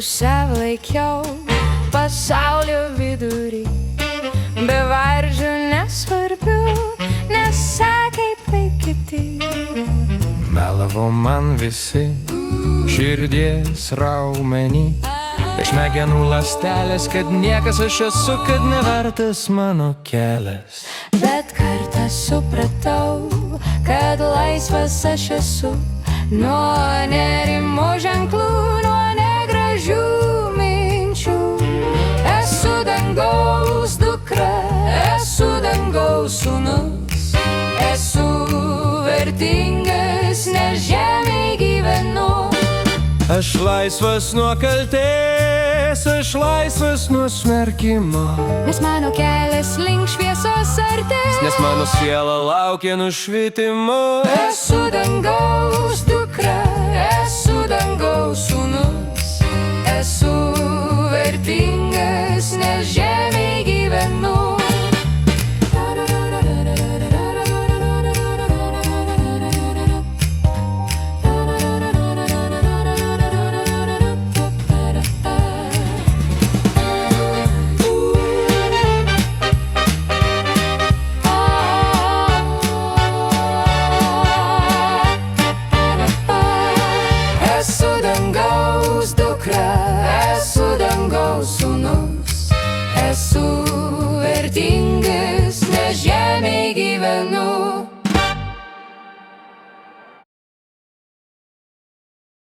save laikiau pasaulio vidury, be vardžių nesvarbių, nesakė kaip kiti. Melavo man visi širdies raumenį, iš smegenų ląstelės, kad niekas aš esu, kad nevertas mano kelias. Bet kartą supratau, kad laisvas aš esu, nuo nerimo ženklų, nuo negražių minčių. Esu dangaus dukra, esu dangaus sūnus, esu vertingas, nes žemėj gyvenu. Aš laisvas nuo kaltės, aš laisvas nuo smerkimo, Nes mano kelias link šviesos artės, nes mano siela laukia nušvitimo. esu dangaus dukra, esu dangaus sūnus, esu vertingas.